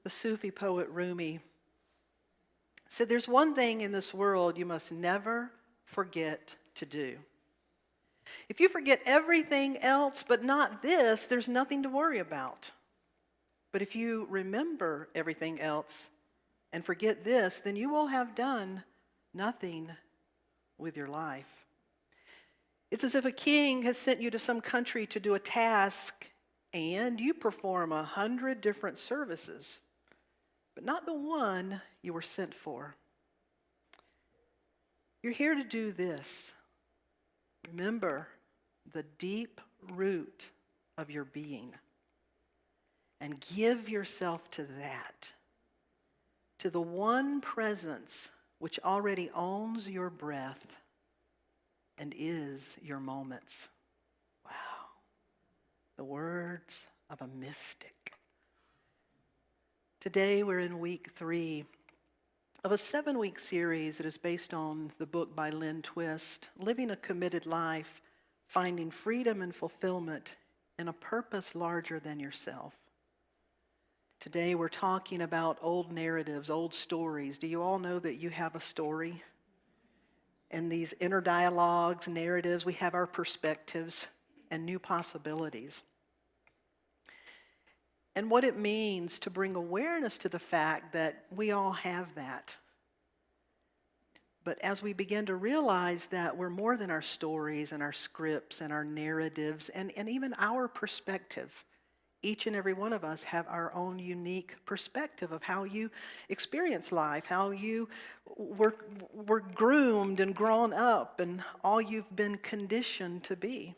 the Sufi poet Rumi, said, "There's one thing in this world you must never forget to do. If you forget everything else but not this, there's nothing to worry about. But if you remember everything else and forget this, then you will have done nothing with your life." It's as if a king has sent you to some country to do a task, and you perform 100 different services, but not the one you were sent for. You're here to do this. Remember the deep root of your being and give yourself to that, to the one presence which already owns your breath and is your moments. Wow. The words of a mystic. Today we're in week 3 of a 7-week series that is based on the book by Lynn Twist, Living a Committed Life, Finding Freedom and Fulfillment in a Purpose Larger Than Yourself. Today we're talking about old narratives, old stories. Do you all know that you have a story? And these inner dialogues, narratives, we have our perspectives and new possibilities. And what it means to bring awareness to the fact that we all have that. But as we begin to realize that we're more than our stories and our scripts and our narratives and even our perspective, each and every one of us have our own unique perspective of how you experience life, how you were groomed and grown up, and all you've been conditioned to be.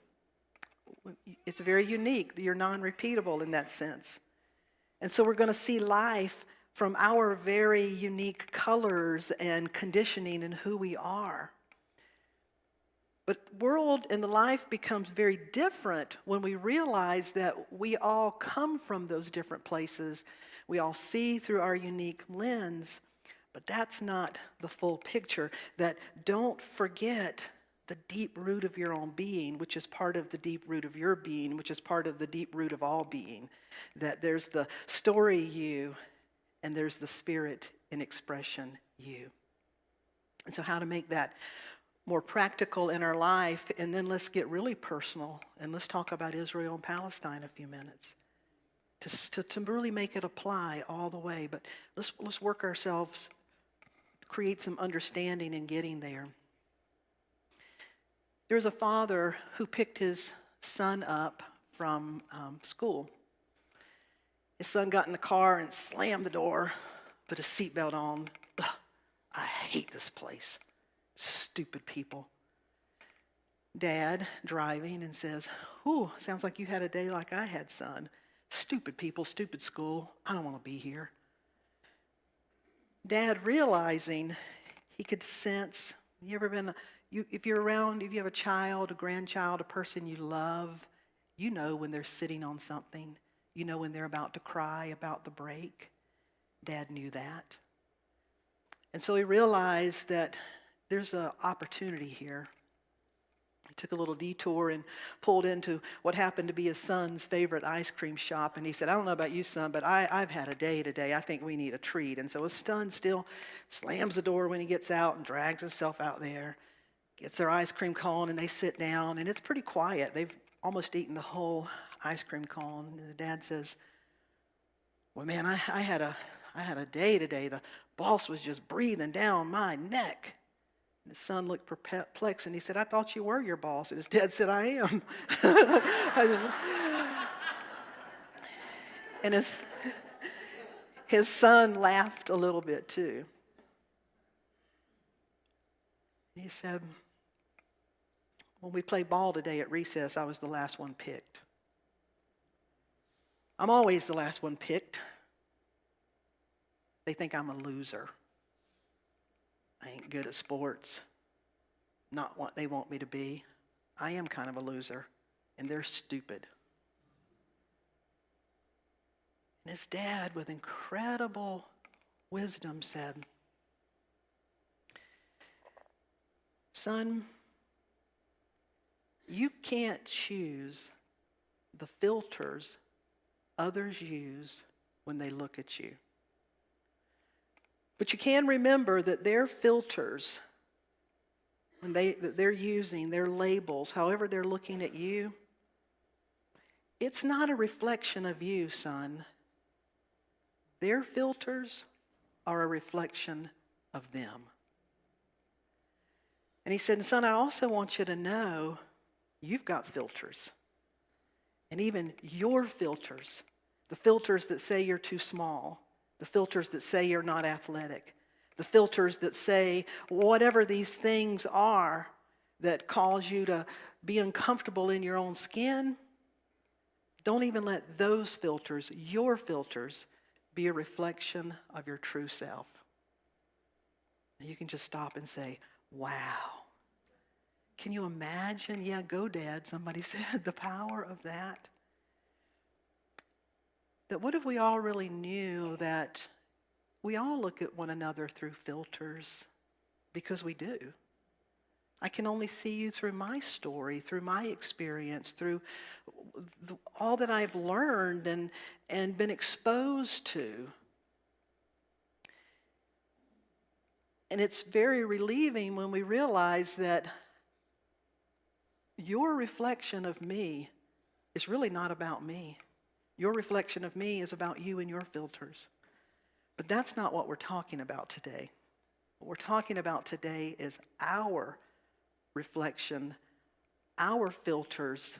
It's very unique. You're non-repeatable in that sense. And so we're going to see life from our very unique colors and conditioning and who we are. But world and the life becomes very different when we realize that we all come from those different places. We all see through our unique lens, but that's not the full picture. That don't forget the deep root of your own being, which is part of the deep root of your being, which is part of the deep root of all being. That there's the story you, and there's the spirit in expression you. And so how to make that more practical in our life, and then let's get really personal, and let's talk about Israel and Palestine a few minutes to really make it apply all the way. But let's work ourselves, create some understanding in getting there. There's a father who picked his son up from school. His son got in the car and slammed the door, put his seatbelt on. Ugh, I hate this place. Stupid people. Dad driving and says, "Ooh, sounds like you had a day like I had, son. Stupid people, stupid school. I don't want to be here." Dad realizing he could sense, if you're around, if you have a child, a grandchild, a person you love, you know when they're sitting on something. You know when they're about to cry about the break. Dad knew that. And so he realized that there's an opportunity here. He took a little detour and pulled into what happened to be his son's favorite ice cream shop. And he said, "I don't know about you, son, but I've had a day today. I think we need a treat." And so his son still slams the door when he gets out and drags himself out there, gets their ice cream cone, and they sit down. And it's pretty quiet. They've almost eaten the whole ice cream cone. And the dad says, "Well, man, I had a day today. The boss was just breathing down my neck." And his son looked perplexed, and he said, "I thought you were your boss." And his dad said, "I am." And his son laughed a little bit too. He said, "When we played ball today at recess, I was the last one picked. I'm always the last one picked. They think I'm a loser. I ain't good at sports. Not what they want me to be. I am kind of a loser, and they're stupid." And his dad, with incredible wisdom, said, "Son, you can't choose the filters others use when they look at you. But you can remember that their filters, that they're using, their labels, however they're looking at you, it's not a reflection of you, son. Their filters are a reflection of them. And he said, son, I also want you to know you've got filters. And even your filters, the filters that say you're too small, the filters that say you're not athletic, the filters that say whatever these things are that cause you to be uncomfortable in your own skin, don't even let those filters, your filters, be a reflection of your true self. And you can just stop and say, wow. Can you imagine? Yeah, go Dad, somebody said, the power of that. That what if we all really knew that we all look at one another through filters, because we do. I can only see you through my story, through my experience, through all that I've learned and been exposed to. And it's very relieving when we realize that your reflection of me is really not about me. Your reflection of me is about you and your filters. But that's not what we're talking about today. What we're talking about today is our reflection, our filters,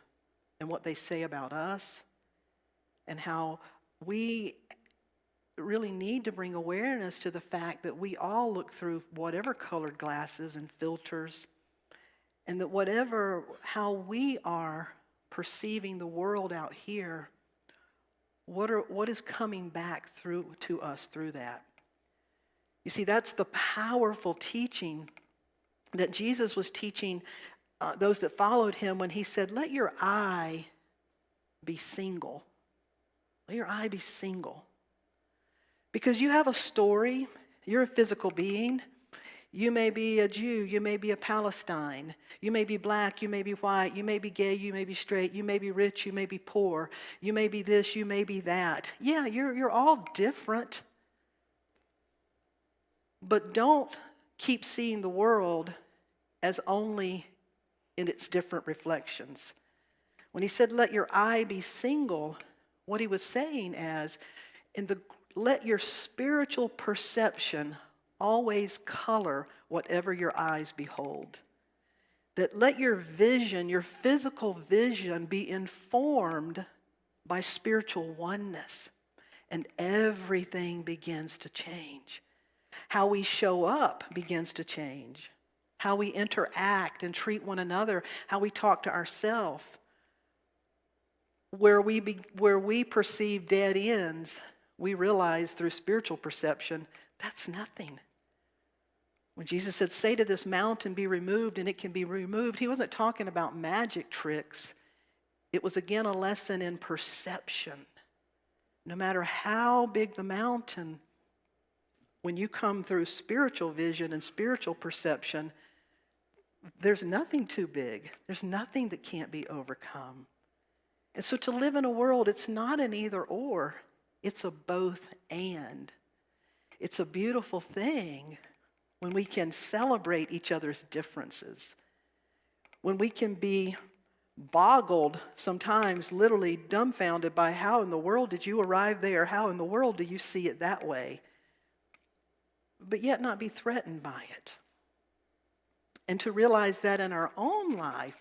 and what they say about us, and how we really need to bring awareness to the fact that we all look through whatever colored glasses and filters, and that how we are perceiving the world out here, what is coming back through to us through that. You see, that's the powerful teaching that Jesus was teaching those that followed him when he said, let your eye be single. Let your eye be single. Because you have a story. You're a physical being. You may be a Jew. You may be a Palestine. You may be black. You may be white. You may be gay. You may be straight. You may be rich. You may be poor. You may be this. You may be that. Yeah, you're all different. But don't keep seeing the world as only in its different reflections. When he said, let your eye be single, what he was saying is, let your spiritual perception always color whatever your eyes behold. That let your vision, your physical vision, be informed by spiritual oneness, and everything begins to change. How we show up begins to change. How we interact and treat one another, how we talk to ourselves. Where we perceive dead ends, we realize through spiritual perception, that's nothing. When Jesus said, say to this mountain, be removed, and it can be removed, he wasn't talking about magic tricks. It was again a lesson in perception. No matter how big the mountain, when you come through spiritual vision and spiritual perception, there's nothing too big. There's nothing that can't be overcome. And so to live in a world, it's not an either or. It's a both and. It's a beautiful thing when we can celebrate each other's differences. When we can be boggled, sometimes literally dumbfounded by how in the world did you arrive there? How in the world do you see it that way? But yet not be threatened by it. And to realize that in our own life,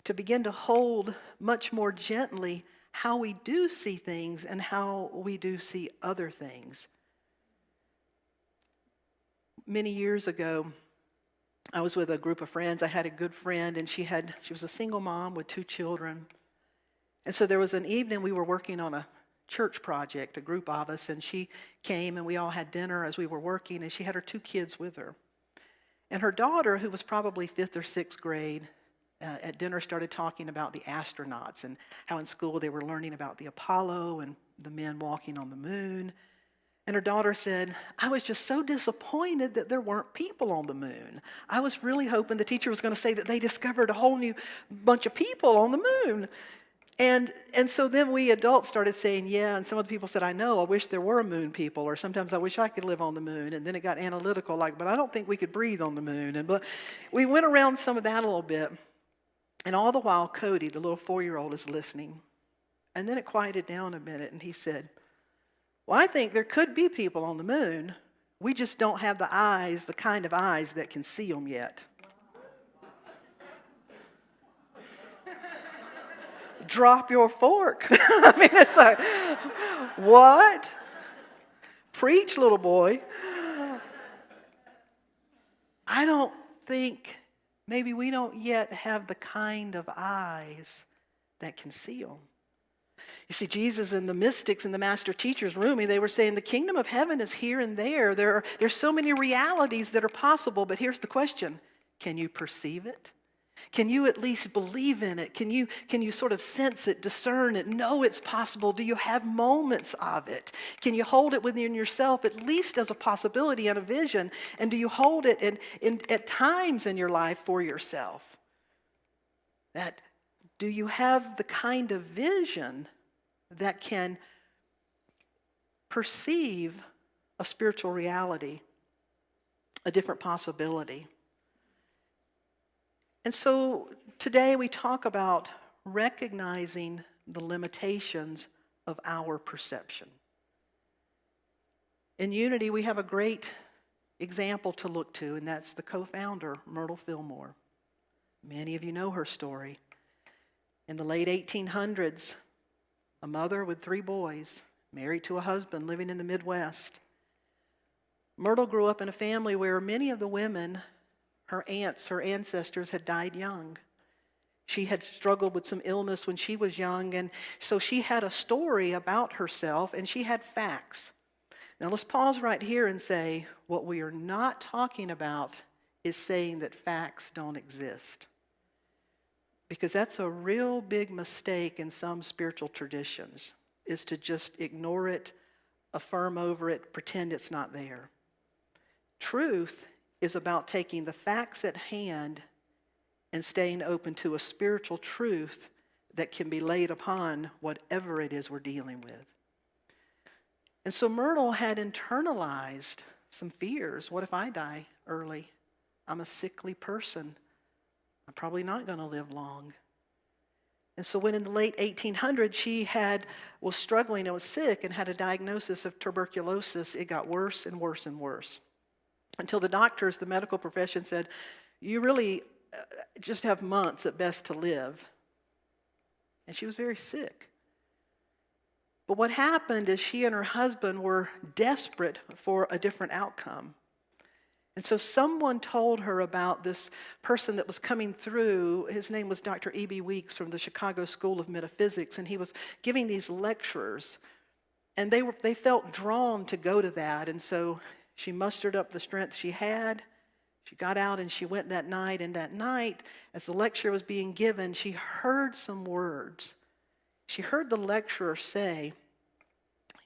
to begin to hold much more gently how we do see things and how we do see other things. Many years ago, I was with a group of friends. I had a good friend, and she was a single mom with 2 children. And so there was an evening we were working on a church project, a group of us, and she came and we all had dinner as we were working, and she had her 2 kids with her. And her daughter, who was probably 5th or 6th grade, at dinner started talking about the astronauts and how in school they were learning about the Apollo and the men walking on the moon. And her daughter said, I was just so disappointed that there weren't people on the moon. I was really hoping the teacher was going to say that they discovered a whole new bunch of people on the moon. And so then we adults started saying, yeah, and some of the people said, I know, I wish there were moon people, or sometimes I wish I could live on the moon. And then it got analytical, like, but I don't think we could breathe on the moon. But we went around some of that a little bit. And all the while, Cody, the little 4-year-old, is listening. And then it quieted down a minute, and he said, well, I think there could be people on the moon. We just don't have the eyes, the kind of eyes that can see them yet. Drop your fork. I mean, it's like, what? Preach, little boy. I don't think, maybe we don't yet have the kind of eyes that can see them. You see, Jesus and the mystics and the master teachers, Rumi, they were saying the kingdom of heaven is here and there. There's so many realities that are possible, but here's the question. Can you perceive it? Can you at least believe in it? Can you sort of sense it, discern it, know it's possible? Do you have moments of it? Can you hold it within yourself at least as a possibility and a vision? And do you hold it at times in your life for yourself? Do you have the kind of vision that can perceive a spiritual reality, a different possibility? And so today we talk about recognizing the limitations of our perception. In Unity, we have a great example to look to, and that's the co-founder, Myrtle Fillmore. Many of you know her story. In the late 1800s, a mother with 3 boys, married to a husband living in the Midwest. Myrtle grew up in a family where many of the women, her aunts, her ancestors, had died young. She had struggled with some illness when she was young, and so she had a story about herself, and she had facts. Now let's pause right here and say, what we are not talking about is saying that facts don't exist. Because that's a real big mistake in some spiritual traditions, is to just ignore it, affirm over it, pretend it's not there. Truth is about taking the facts at hand and staying open to a spiritual truth that can be laid upon whatever it is we're dealing with. And so Myrtle had internalized some fears. What if I die early? I'm a sickly person. I'm probably not going to live long. And so when in the late 1800s she was struggling and was sick and had a diagnosis of tuberculosis, it got worse and worse and worse. Until the doctors, the medical profession said, you really just have months at best to live. And she was very sick. But what happened is she and her husband were desperate for a different outcome. And so someone told her about this person that was coming through. His name was Dr. E.B. Weeks from the Chicago School of Metaphysics, and he was giving these lectures. And they felt drawn to go to that, and so she mustered up the strength she had. She got out and she went that night. And that night, as the lecture was being given, she heard some words. She heard the lecturer say,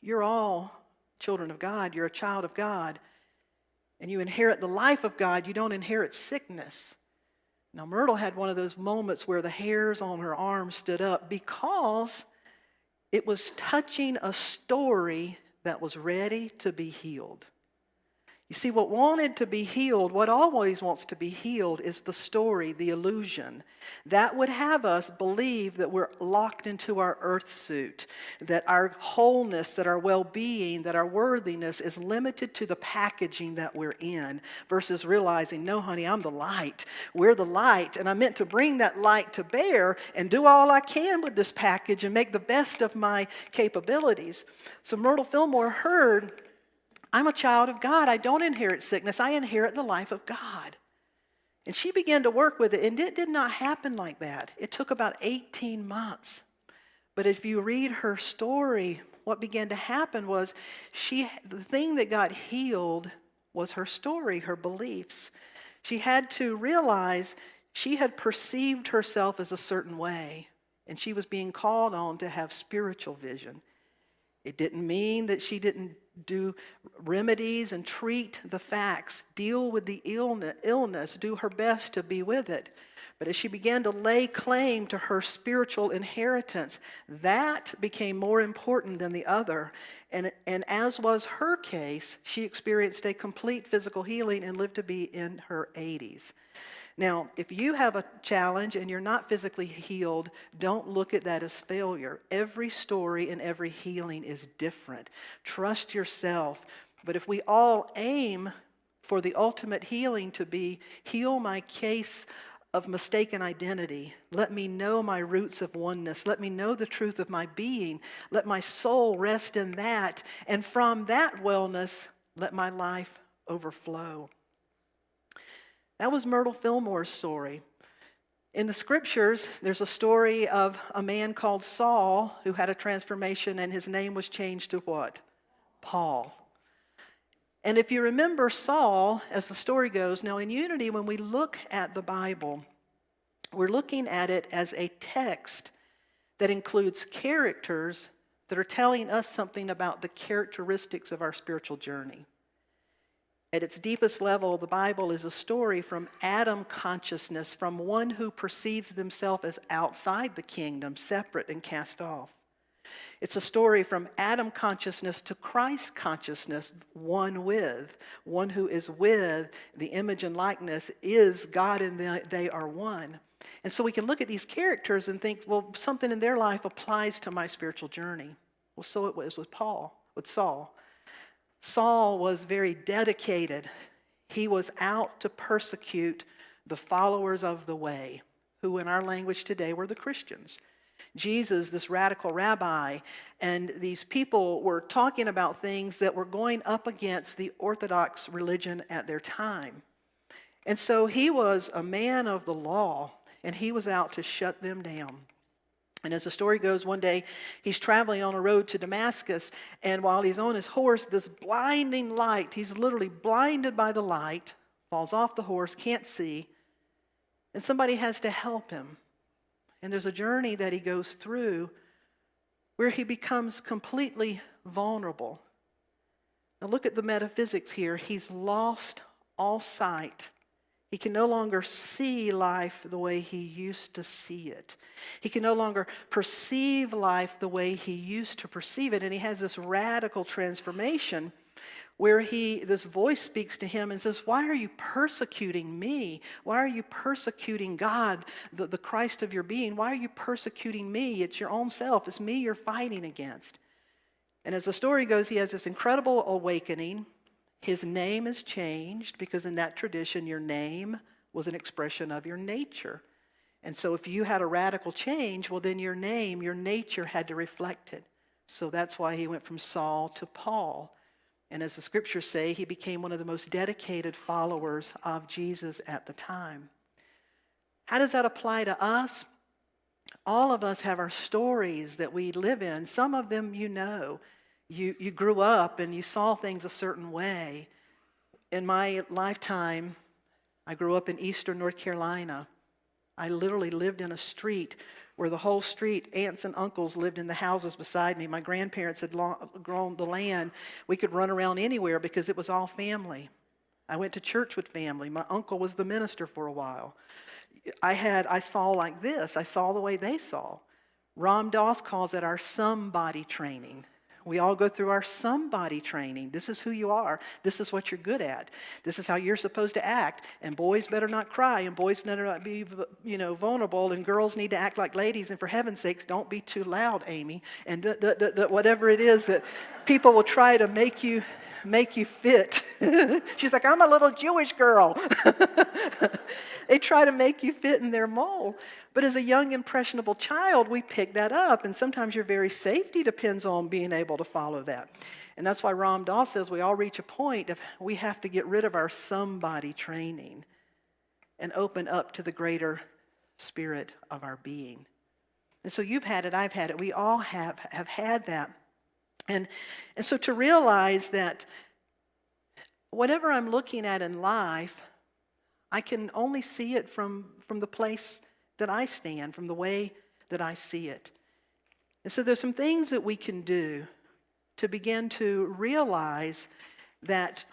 you're all children of God. You're a child of God. And you inherit the life of God. You don't inherit sickness. Now, Myrtle had one of those moments where the hairs on her arm stood up because it was touching a story that was ready to be healed. You see, what wanted to be healed, what always wants to be healed, is the story, the illusion. That would have us believe that we're locked into our earth suit, that our wholeness, that our well-being, that our worthiness is limited to the packaging that we're in, versus realizing, no, honey, I'm the light. We're the light, and I'm meant to bring that light to bear and do all I can with this package and make the best of my capabilities. So Myrtle Fillmore heard, I'm a child of God. I don't inherit sickness. I inherit the life of God. And she began to work with it, and it did not happen like that. It took about 18 months. But if you read her story, what began to happen was the thing that got healed was her story, her beliefs. She had to realize she had perceived herself as a certain way, and she was being called on to have spiritual vision. It didn't mean that she didn't do remedies and treat the facts, deal with the illness, do her best to be with it. But as she began to lay claim to her spiritual inheritance, that became more important than the other. And as was her case, she experienced a complete physical healing and lived to be in her 80s. Now, if you have a challenge and you're not physically healed, don't look at that as failure. Every story and every healing is different. Trust yourself. But if we all aim for the ultimate healing to be, heal my case of mistaken identity, let me know my roots of oneness, let me know the truth of my being, let my soul rest in that, and from that wellness, let my life overflow. That was Myrtle Fillmore's story. In the scriptures, there's a story of a man called Saul who had a transformation, and his name was changed to what? Paul. And if you remember Saul, as the story goes, now in Unity, when we look at the Bible, we're looking at it as a text that includes characters that are telling us something about the characteristics of our spiritual journey. At its deepest level, the Bible is a story from Adam consciousness, from one who perceives themselves as outside the kingdom, separate and cast off. It's a story from Adam consciousness to Christ consciousness, one who is with the image and likeness is God, and they are one. And so we can look at these characters and think, well, something in their life applies to my spiritual journey. Well, so it was with Saul. Saul was very dedicated. He was out to persecute the followers of the way, who in our language today were the Christians. Jesus, this radical rabbi, and these people were talking about things that were going up against the Orthodox religion at their time. And so he was a man of the law, and he was out to shut them down. And as the story goes, one day he's traveling on a road to Damascus, and while he's on his horse, this blinding light, he's literally blinded by the light, falls off the horse, can't see, and somebody has to help him. And there's a journey that he goes through where he becomes completely vulnerable. Now look at the metaphysics here. He's lost all sight. He can no longer see life the way he used to see it. He can no longer perceive life the way he used to perceive it. And he has this radical transformation where this voice speaks to him and says, why are you persecuting me? Why are you persecuting God, the Christ of your being? Why are you persecuting me? It's your own self. It's me you're fighting against. And as the story goes, he has this incredible awakening. His name is changed because in that tradition, your name was an expression of your nature. And so if you had a radical change, well, then your name, your nature had to reflect it. So that's why he went from Saul to Paul. And as the scriptures say, he became one of the most dedicated followers of Jesus at the time. How does that apply to us? All of us have our stories that we live in. Some of them you know. You grew up and you saw things a certain way. In my lifetime, I grew up in eastern North Carolina. I literally lived in a street where the whole street, aunts and uncles lived in the houses beside me. My grandparents had grown the land. We could run around anywhere because it was all family. I went to church with family. My uncle was the minister for a while. I saw like this. I saw the way they saw. Ram Dass calls it our somebody training. We all go through our somebody training. This is who you are. This is what you're good at. This is how you're supposed to act. And boys better not cry. And boys better not be, vulnerable. And girls need to act like ladies. And for heaven's sakes, don't be too loud, Amy. And whatever it is that people will try to make you fit. She's like, I'm a little Jewish girl. They try to make you fit in their mold. But as a young, impressionable child, we pick that up. And sometimes your very safety depends on being able to follow that. And that's why Ram Dass says we all reach a point of we have to get rid of our somebody training and open up to the greater spirit of our being. And so you've had it, I've had it. We all have had that. And so to realize that whatever I'm looking at in life, I can only see it from the place that I stand, from the way that I see it. And so there's some things that we can do to begin to realize that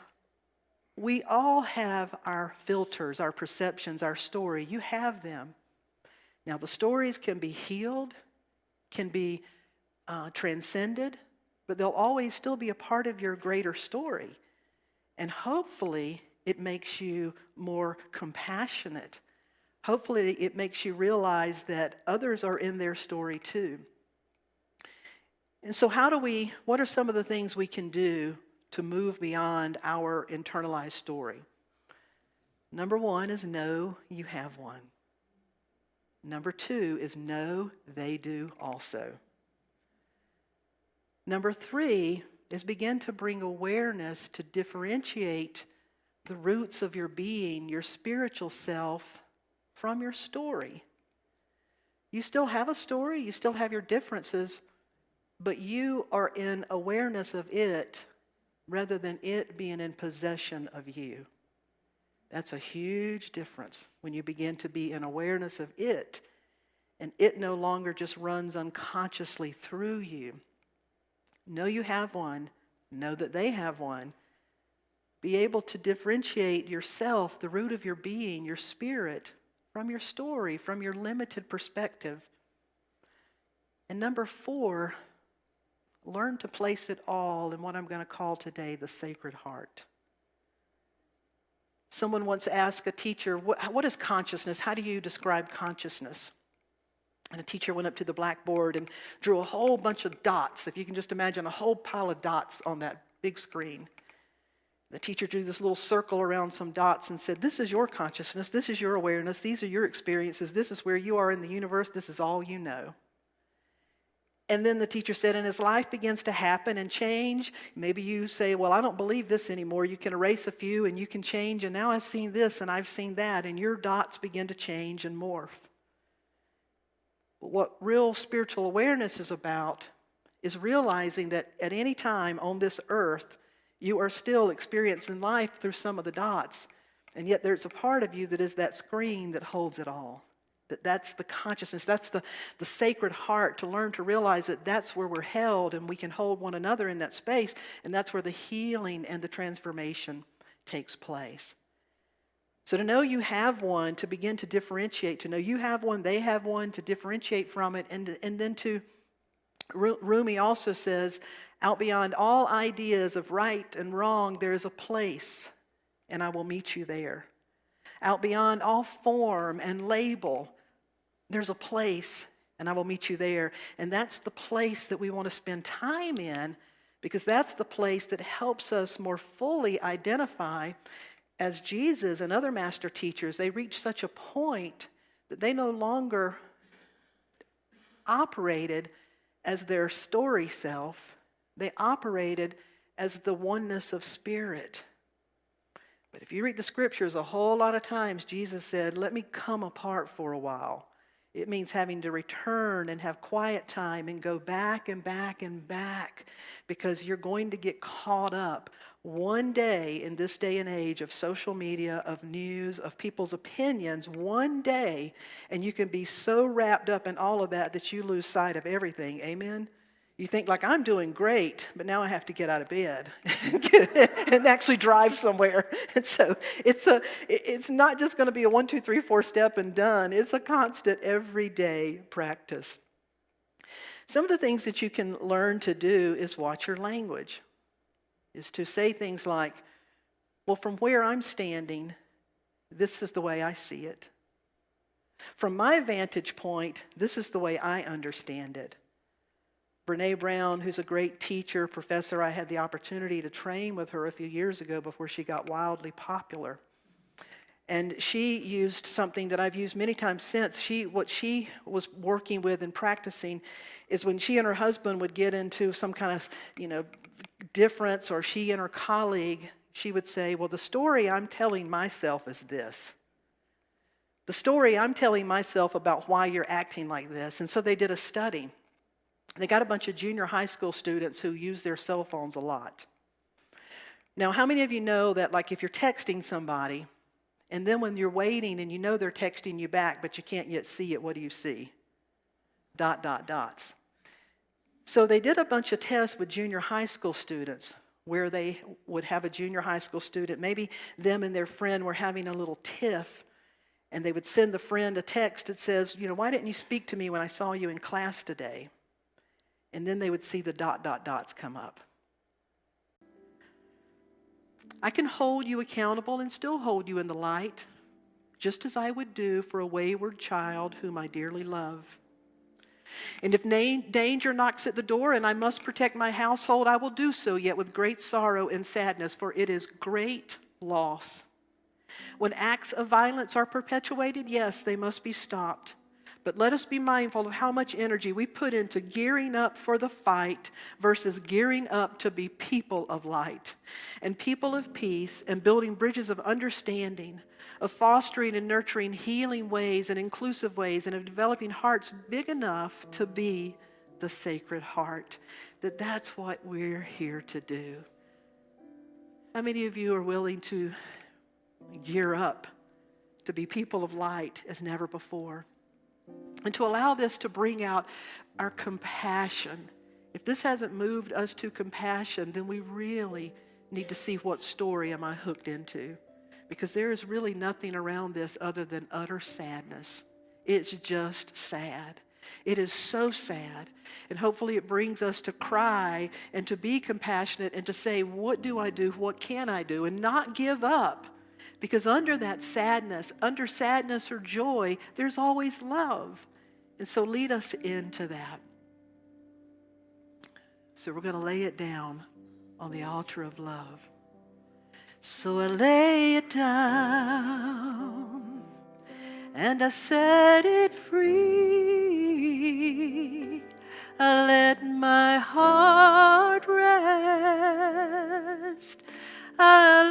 we all have our filters, our perceptions, our story. You have them. Now, the stories can be healed, can be transcended, but they'll always still be a part of your greater story. And hopefully, it makes you more compassionate. Hopefully, it makes you realize that others are in their story too. And so what are some of the things we can do to move beyond our internalized story? Number one is know you have one. Number two is know they do also. Number three is begin to bring awareness to differentiate the roots of your being, your spiritual self, from your story. You still have a story, you still have your differences, but you are in awareness of it rather than it being in possession of you. That's a huge difference when you begin to be in awareness of it, and it no longer just runs unconsciously through you. Know you have one. Know that they have one. Be able to differentiate yourself, the root of your being, your spirit, from your story, from your limited perspective. And number four, learn to place it all in what I'm going to call today the Sacred Heart. Someone once asked a teacher, what is consciousness? How do you describe consciousness? And a teacher went up to the blackboard and drew a whole bunch of dots. If you can just imagine a whole pile of dots on that big screen. The teacher drew this little circle around some dots and said, this is your consciousness, this is your awareness, these are your experiences, this is where you are in the universe, this is all you know. And then the teacher said, and as life begins to happen and change, maybe you say, well, I don't believe this anymore. You can erase a few and you can change, and now I've seen this and I've seen that, and your dots begin to change and morph. But what real spiritual awareness is about is realizing that at any time on this earth, you are still experiencing life through some of the dots, and yet there's a part of you that is that screen that holds it all. That's the consciousness, that's the sacred heart, to learn to realize that that's where we're held and we can hold one another in that space, and that's where the healing and the transformation takes place. So to know you have one, to begin to differentiate, to know you have one, they have one, to differentiate from it, and then to, Rumi also says, out beyond all ideas of right and wrong, there is a place, and I will meet you there. Out beyond all form and label, there's a place, and I will meet you there. And that's the place that we want to spend time in, because that's the place that helps us more fully identify, as Jesus and other master teachers, they reach such a point that they no longer operated as their story self. They operated as the oneness of spirit. But if you read the scriptures, a whole lot of times Jesus said, let me come apart for a while. It means having to return and have quiet time and go back and back and back, because you're going to get caught up one day in this day and age of social media, of news, of people's opinions, one day, and you can be so wrapped up in all of that that you lose sight of everything. Amen? You think, like, I'm doing great, but now I have to get out of bed and actually drive somewhere. And so it's not just going to be a 1, 2, 3, 4 step and done. It's a constant, everyday practice. Some of the things that you can learn to do is watch your language, is to say things like, well, from where I'm standing, this is the way I see it. From my vantage point, this is the way I understand it. Brene Brown, who's a great teacher, professor, I had the opportunity to train with her a few years ago before she got wildly popular. And she used something that I've used many times since. What she was working with and practicing is when she and her husband would get into some kind of, difference, or she and her colleague, she would say, well, the story I'm telling myself is this. The story I'm telling myself about why you're acting like this. And so they did a study. They got a bunch of junior high school students who use their cell phones a lot. Now, how many of you know that, like, if you're texting somebody, and then when you're waiting and you know they're texting you back, but you can't yet see it, what do you see? Dots. So they did a bunch of tests with junior high school students where they would have a junior high school student, maybe them and their friend were having a little tiff, and they would send the friend a text that says, why didn't you speak to me when I saw you in class today? And then they would see the ... dots come up. I can hold you accountable and still hold you in the light, just as I would do for a wayward child whom I dearly love. And if danger knocks at the door and I must protect my household, I will do so, yet with great sorrow and sadness, for it is great loss. When acts of violence are perpetuated, yes, they must be stopped. But let us be mindful of how much energy we put into gearing up for the fight versus gearing up to be people of light and people of peace and building bridges of understanding, of fostering and nurturing healing ways and inclusive ways, and of developing hearts big enough to be the Sacred Heart. That's what we're here to do. How many of you are willing to gear up to be people of light as never before? And to allow this to bring out our compassion. If this hasn't moved us to compassion, then we really need to see what story am I hooked into. Because there is really nothing around this other than utter sadness. It's just sad. It is so sad. And hopefully it brings us to cry and to be compassionate and to say, what do I do? What can I do? And not give up. Because under that sadness, under sadness or joy, there's always love. And so lead us into that. So we're going to lay it down on the altar of love. So I lay it down and I set it free. I let my heart rest. I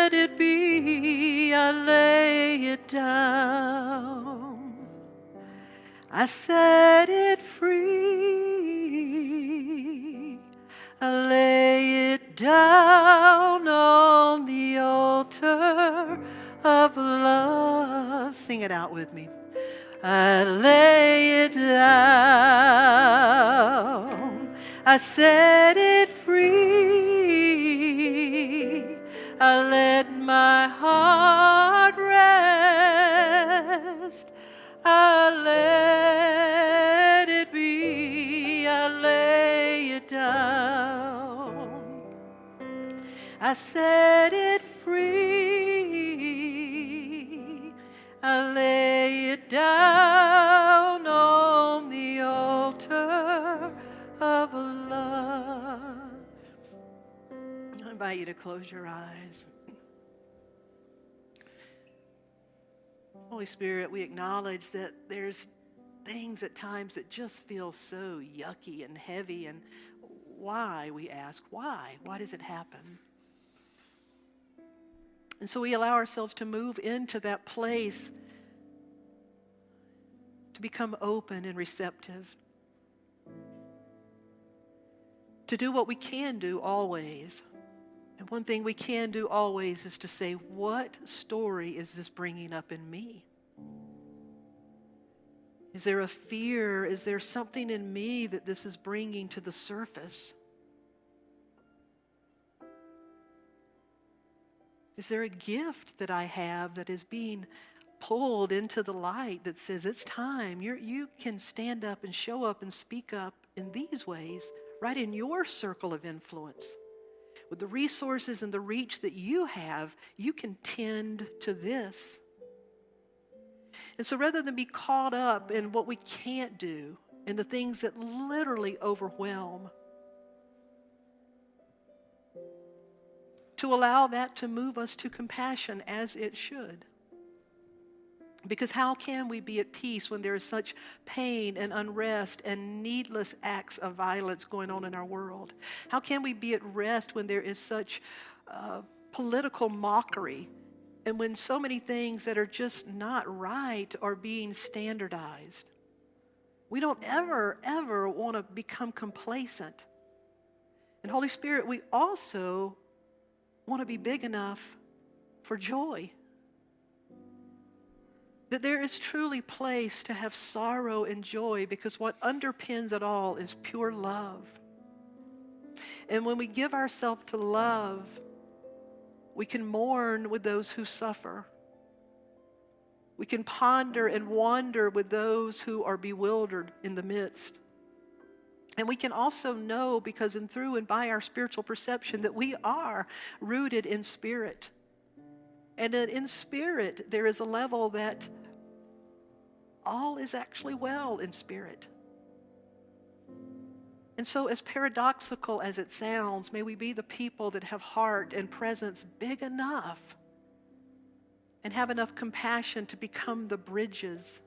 let it be. I lay it down. I set it free. I lay it down on the altar of love. Sing it out with me. I lay it down. I set it free. I let my heart rest. I let it be. I lay it down. I set it free. I lay it down on the altar of love. I invite you to close your eyes. Holy Spirit, we acknowledge that there's things at times that just feel so yucky and heavy. And why, we ask, why? Why does it happen? And so we allow ourselves to move into that place to become open and receptive. To do what we can do always. And one thing we can do always is to say, what story is this bringing up in me? Is there a fear? Is there something in me that this is bringing to the surface? Is there a gift that I have that is being pulled into the light that says it's time? You can stand up and show up and speak up in these ways, right in your circle of influence. With the resources and the reach that you have, you can tend to this. And so rather than be caught up in what we can't do, in the things that literally overwhelm, to allow that to move us to compassion as it should. Because how can we be at peace when there is such pain and unrest and needless acts of violence going on in our world? How can we be at rest when there is such political mockery and when so many things that are just not right are being standardized? We don't ever want to become complacent. And Holy Spirit, we also want to be big enough for joy. That there is truly place to have sorrow and joy, because what underpins it all is pure love. And when we give ourselves to love, we can mourn with those who suffer. We can ponder and wonder with those who are bewildered in the midst. And we can also know, because in through and by our spiritual perception, that we are rooted in spirit. And that in spirit, there is a level that all is actually well in spirit. And so, as paradoxical as it sounds, may we be the people that have heart and presence big enough and have enough compassion to become the bridges.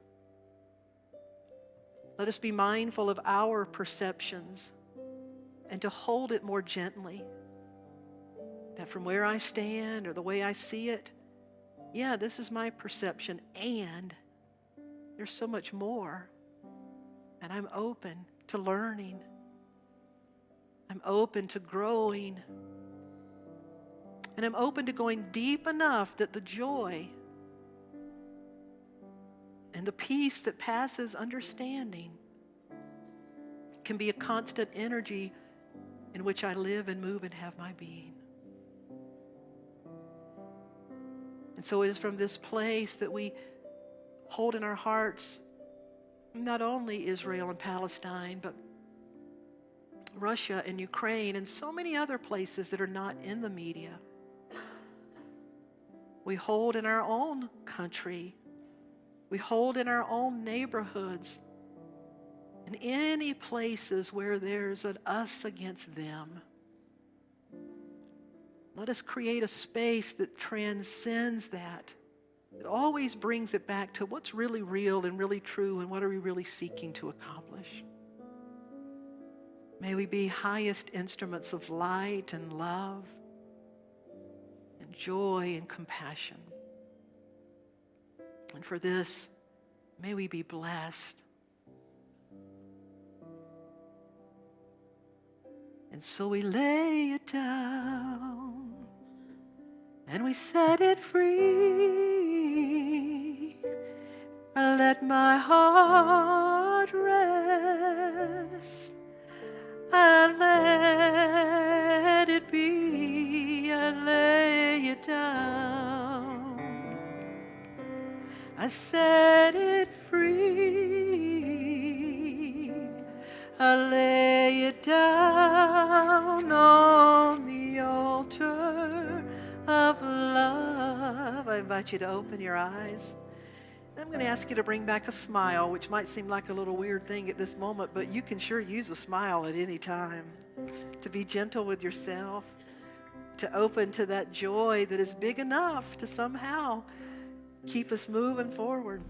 Let us be mindful of our perceptions and to hold it more gently. That from where I stand or the way I see it, yeah, this is my perception, and there's so much more. And I'm open to learning. I'm open to growing. And I'm open to going deep enough that the joy and the peace that passes understanding can be a constant energy in which I live and move and have my being. And so it is from this place that we hold in our hearts not only Israel and Palestine, but Russia and Ukraine and so many other places that are not in the media. We hold in our own country. We hold in our own neighborhoods. In any places where there's an us against them. Let us create a space that transcends that. It always brings it back to what's really real and really true and what are we really seeking to accomplish. May we be highest instruments of light and love and joy and compassion. And for this, may we be blessed. And so we lay it down and we set it free. I let my heart rest. I let it be. I lay it down. I set it free. I lay it down on the altar of love. I invite you to open your eyes. I'm going to ask you to bring back a smile, which might seem like a little weird thing at this moment, but you can sure use a smile at any time. To be gentle with yourself, to open to that joy that is big enough to somehow keep us moving forward.